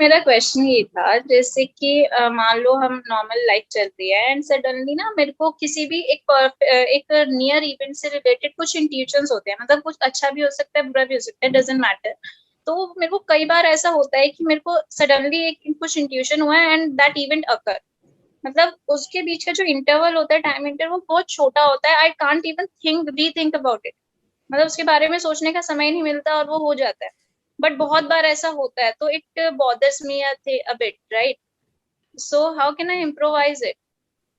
मेरा क्वेश्चन ये था, जैसे कि मान लो हम नॉर्मल लाइफ चल रही है एंड सडनली ना मेरे को किसी भी एक नियर इवेंट से रिलेटेड कुछ इंट्यूशंस होते हैं, मतलब कुछ अच्छा भी हो सकता है, बुरा भी हो सकता है, डजेंट मैटर। तो मेरे को कई बार ऐसा होता है कि मेरे को सडनली एक कुछ इंट्यूशन हुआ है एंड दैट इवेंट अकर, मतलब उसके बीच का जो इंटरवल होता है, टाइम इंटरवल, वो बहुत छोटा होता है। आई कांट इवन थिंक री थिंक अबाउट इट, मतलब उसके बारे में सोचने का समय नहीं मिलता और वो हो जाता है। बट बहुत बार ऐसा होता है तो it bothers me a bit, right? So how can I improvise it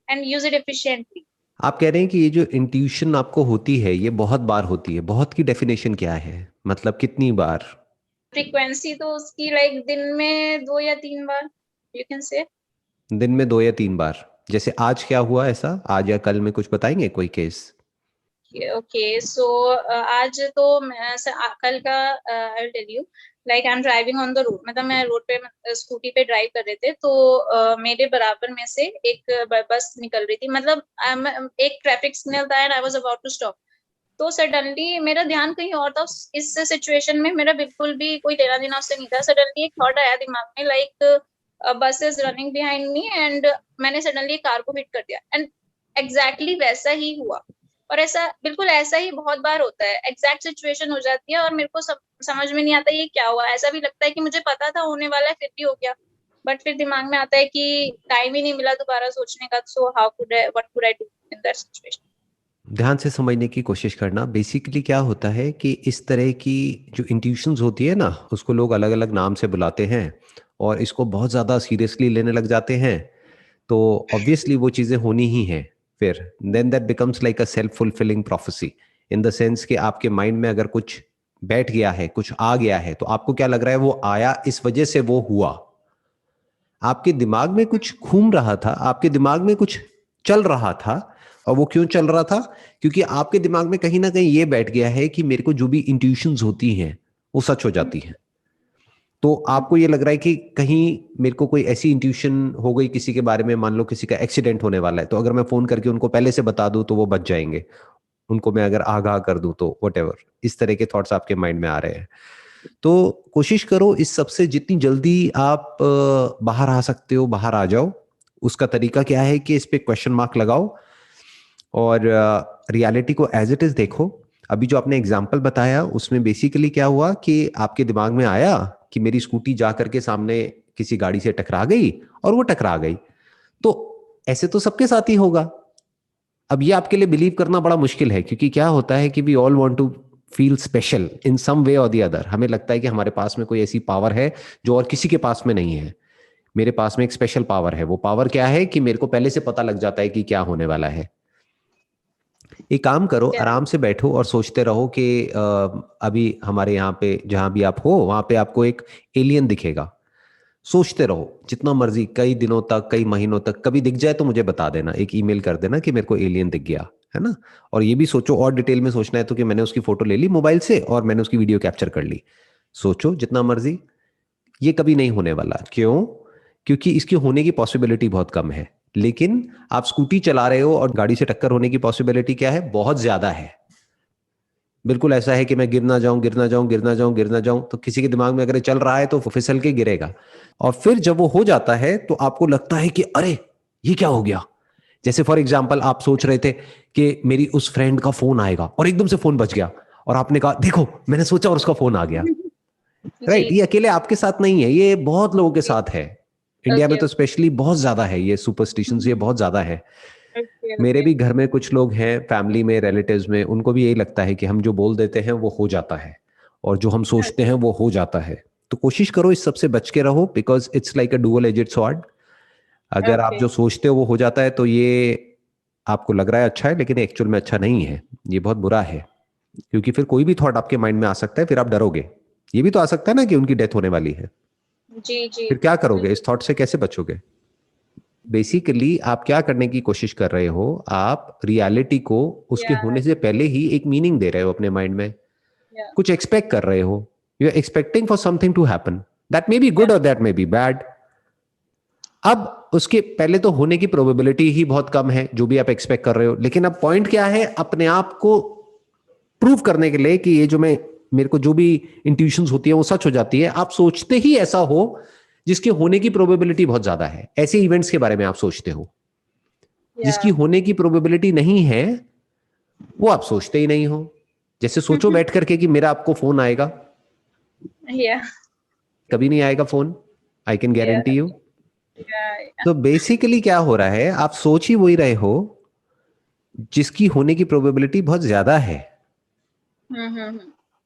and use it efficiently? आप कह रहे हैं कि ये जो इंट्यूशन आपको होती है ये बहुत बार होती है। बहुत की डेफिनेशन क्या है? मतलब कितनी बार? फ्रीक्वेंसी तो उसकी लाइक दिन में 2 या 3 बार, यू कैन से। दिन में 2 या 3 बार? जैसे आज क्या हुआ ऐसा, आज या कल में कुछ बताएंगे कोई केस? ओके सो आज तो कल का I will tell you. Like I am driving on the road, मतलब मैं रोड पे स्कूटी पे ड्राइव कर रहे थे, तो मेरे बराबर में से एक बस निकल रही थी, मतलब एक ट्रैफिक सिग्नल था and I was about to stop. तो सडनली मेरा ध्यान कहीं और था। इस सिचुएशन में मेरा बिल्कुल भी कोई लेना देना उससे नहीं था। सडनली एक थॉट आया दिमाग में, लाइक बस is running behind me, and मैंने सडनली कार को हिट कर दिया एंड एग्जैक्टली वैसा ही हुआ। और ऐसा बिल्कुल ऐसा ही बहुत बार होता है, एग्जैक्ट सिचुएशन हो जाती है और मेरे को समझ में नहीं आता ये क्या हुआ। ऐसा भी लगता है कि मुझे पता था होने वाला है फिर भी हो गया। बट फिर दिमाग में आता है कि टाइम ही नहीं मिला दोबारा सोचने का, so how could I, what could I do in that situation? ध्यान से समझने की कोशिश करना। बेसिकली क्या होता है कि इस तरह की जो इंट्यूशंस होती है ना, उसको लोग अलग अलग नाम से बुलाते हैं और इसको बहुत ज़्यादा सीरियसली लेने लग जाते हैं। तो ऑब्वियसली वो चीज़ें होनी ही हैं। फिर then that becomes like a self fulfilling prophecy, in the sense कि आपके माइंड में अगर कुछ बैठ गया है, कुछ आ गया है, तो आपको क्या लग रहा है वो आया इस वजह से वो हुआ। आपके दिमाग में कुछ घूम रहा था, आपके दिमाग में कुछ चल रहा था। और वो क्यों चल रहा था? क्योंकि आपके दिमाग में कहीं ना कहीं ये बैठ गया है कि मेरे को जो भी इंट्यूशंस होती हैं वो सच हो जाती हैं। तो आपको ये लग रहा है कि कहीं मेरे को कोई ऐसी इंट्यूशन हो गई किसी के बारे में, मान लो किसी का एक्सीडेंट होने वाला है, तो अगर मैं फोन करके उनको पहले से बता दूं तो वो बच जाएंगे। उनको मैं अगर आगाह कर दूं तो वट, इस तरह के थॉट्स आपके माइंड में आ रहे हैं। तो कोशिश करो इस सबसे जितनी जल्दी आप बाहर आ सकते हो बाहर आ जाओ। उसका तरीका क्या है कि इस पे क्वेश्चन मार्क लगाओ और रियलिटी को एज इट इज देखो। अभी जो आपने एग्जाम्पल बताया उसमें बेसिकली क्या हुआ कि आपके दिमाग में आया कि मेरी स्कूटी जा करके सामने किसी गाड़ी से टकरा गई और वो टकरा गई। तो ऐसे तो सबके साथ ही होगा। अब ये आपके लिए बिलीव करना बड़ा मुश्किल है, क्योंकि क्या होता है कि we all want to feel special in some way और दी अदर। हमें लगता है कि हमारे पास में कोई ऐसी पावर है जो और किसी के पास में नहीं है। मेरे पास में एक स्पेशल पावर है। वो पावर क्या है कि मेरे को पहले से पता लग जाता है कि क्या होने वाला है। एक काम करो, आराम से बैठो और सोचते रहो कि अभी हमारे यहाँ पे जहां भी आप हो वहां पे आपको एक एलियन दिखेगा। सोचते रहो जितना मर्जी, कई दिनों तक, कई महीनों तक। कभी दिख जाए तो मुझे बता देना, एक ईमेल कर देना कि मेरे को एलियन दिख गया, है ना। और ये भी सोचो, और डिटेल में सोचना है तो, कि मैंने उसकी फोटो ले ली मोबाइल से और मैंने उसकी वीडियो कैप्चर कर ली। सोचो जितना मर्जी। ये कभी नहीं होने वाला। क्यों? क्योंकि इसके होने की पॉसिबिलिटी बहुत कम है। लेकिन आप स्कूटी चला रहे हो और गाड़ी से टक्कर होने की पॉसिबिलिटी क्या है? बहुत ज्यादा है। बिल्कुल ऐसा है कि मैं गिर ना जाऊं, गिर ना जाऊं, गिर ना जाऊं, गिर ना जाऊं। तो किसी के दिमाग में अगर ये चल रहा है तो वो फिसल के गिरेगा। और फिर जब वो हो जाता है तो आपको लगता है कि अरे ये क्या हो गया। जैसे फॉर एग्जाम्पल आप सोच रहे थे कि मेरी उस फ्रेंड का फोन आएगा और एकदम से फोन बज गया और आपने कहा देखो मैंने सोचा और उसका फोन आ गया। राइट? जी। ये अकेले आपके साथ नहीं है, ये बहुत लोगों के साथ है। इंडिया में ओके तो स्पेशली बहुत ज्यादा है ये सुपरस्टिशंस, ये बहुत ज्यादा है। ओके मेरे ओके। भी घर में कुछ लोग हैं, फैमिली में, रिलेटिव्स में, उनको भी यही लगता है कि हम जो बोल देते हैं वो हो जाता है और जो हम सोचते हैं वो हो जाता है। तो कोशिश करो इस सबसे बच के रहो, because it's like a dual edged sword. अगर आप ओके। जो सोचते हो वो हो जाता है तो ये आपको लग रहा है अच्छा है, लेकिन एक्चुअल में अच्छा नहीं है। ये बहुत बुरा है। क्योंकि फिर कोई भी थॉट आपके माइंड में आ सकता है, फिर आप डरोगे। ये भी तो आ सकता है ना कि उनकी डेथ होने वाली है। जी जी। फिर क्या करोगे? बिल्कुल। इस थॉट से कैसे बचोगे? बेसिकली आप क्या करने की कोशिश कर रहे हो? आप रियलिटी को उसके या होने से पहले ही एक मीनिंग दे रहे हो अपने माइंड में। या कुछ एक्सपेक्ट कर रहे हो। You are expecting for something to happen. That may be या गुड और दैट मे बी बैड। अब उसके पहले तो होने की प्रोबेबिलिटी ही बहुत कम है जो भी आप एक्सपेक्ट कर रहे हो। लेकिन अब पॉइंट क्या है? अपने आप को प्रूव करने के लिए कि ये जो मैं, मेरे को जो भी इंट्यूशंस होती है वो सच हो जाती है, आप सोचते ही ऐसा हो जिसके होने की प्रोबेबिलिटी बहुत ज्यादा है। ऐसे इवेंट्स के बारे में आप सोचते हो। जिसकी होने की प्रोबेबिलिटी नहीं है वो आप सोचते ही नहीं हो। जैसे सोचो बैठ करके कि मेरा आपको फोन आएगा, कभी नहीं आएगा phone, I can guarantee you. तो बेसिकली क्या हो रहा है, आप सोच ही वही रहे हो जिसकी होने की प्रोबेबिलिटी बहुत ज्यादा है।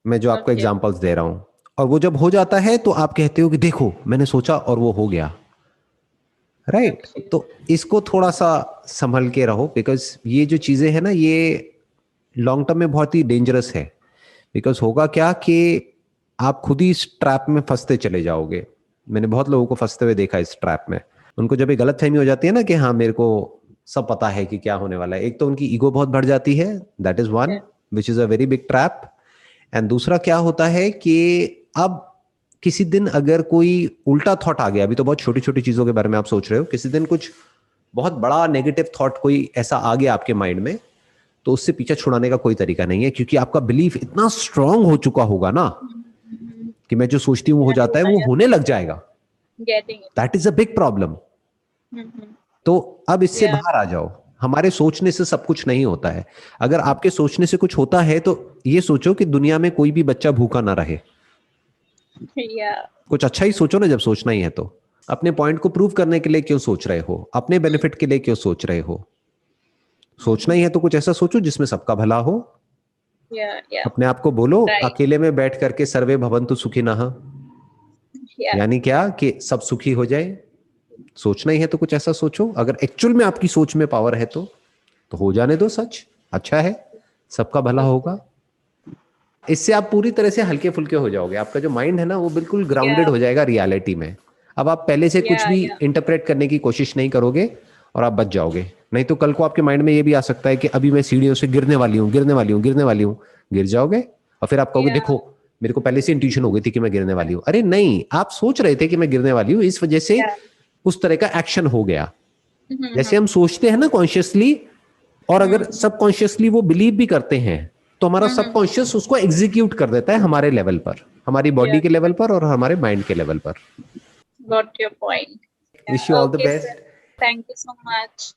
मैं जो आपको एग्जांपल्स दे रहा हूं, और वो जब हो जाता है तो आप कहते हो कि देखो मैंने सोचा और वो हो गया, राइट। तो इसको थोड़ा सा संभल के रहो, बिकॉज ये जो चीजें हैं ना, ये लॉन्ग टर्म में बहुत ही डेंजरस है। बिकॉज होगा क्या कि आप खुद ही इस ट्रैप में फंसते चले जाओगे। मैंने बहुत लोगों को फंसते हुए देखा इस ट्रैप में। उनको जब एक गलत फहमी हो जाती है ना कि हाँ मेरे को सब पता है कि क्या होने वाला है, एक तो उनकी ईगो बहुत बढ़ जाती है, that is one which is a very big trap. And दूसरा क्या होता है कि अब किसी दिन अगर कोई उल्टा थॉट आ गया, अभी तो बहुत छोटी छोटी चीजों के बारे में आप सोच रहे हो, किसी दिन कुछ बहुत बड़ा नेगेटिव थॉट कोई ऐसा आ गया आपके माइंड में, तो उससे पीछा छुड़ाने का कोई तरीका नहीं है, क्योंकि आपका बिलीफ इतना स्ट्रांग हो चुका होगा ना कि मैं जो सोचती हूँ वो हो जाता है, वो होने लग जाएगा। That is a big problem. तो अब इससे बाहर आ जाओ। हमारे सोचने से सब कुछ नहीं होता है। अगर आपके सोचने से कुछ होता है तो ये सोचो कि दुनिया में कोई भी बच्चा भूखा ना रहे। कुछ अच्छा ही सोचो ना, जब सोचना ही है तो। अपने पॉइंट को प्रूव करने के लिए क्यों सोच रहे हो, अपने बेनिफिट के लिए क्यों सोच रहे हो। सोचना ही है तो कुछ ऐसा सोचो जिसमें सबका भला हो। अपने आप को बोलो अकेले में बैठ करके सर्वे भवन्तु सुखिनः, यानी क्या कि सब सुखी हो जाए। सोचना ही है तो कुछ ऐसा सोचो, अगर एक्चुअल में आपकी सोच में पावर है तो हो जाने दो सच, अच्छा है, सबका भला होगा। इससे आप पूरी तरह से हल्के फुल्के हो जाओगे। आपका जो माइंड है ना वो बिल्कुल ग्राउंडेड हो जाएगा रियलिटी में। अब आप पहले से कुछ भी इंटरप्रेट करने की कोशिश नहीं करोगे और आप बच जाओगे। नहीं तो कल को आपके माइंड में ये भी आ सकता है कि अभी मैं सीढ़ियों से गिरने वाली हूँ, गिरने वाली हूँ, गिरने वाली हूँ, गिर जाओगे और फिर आप कहोगे देखो मेरे को पहले से इंट्यूशन हो गई थी कि मैं गिरने वाली हूँ। अरे नहीं, आप सोच रहे थे कि मैं गिरने वाली हूँ, इस वजह से उस तरह का एक्शन हो गया। जैसे हम सोचते हैं ना कॉन्शियसली, और अगर सबकॉन्शियसली वो बिलीव भी करते हैं तो हमारा सबकॉन्शियस उसको एग्जीक्यूट कर देता है हमारे लेवल पर, हमारी बॉडी के लेवल पर और हमारे माइंड के लेवल पर। Got your point. Wish you all the Okay, sir. Best. Thank you so much.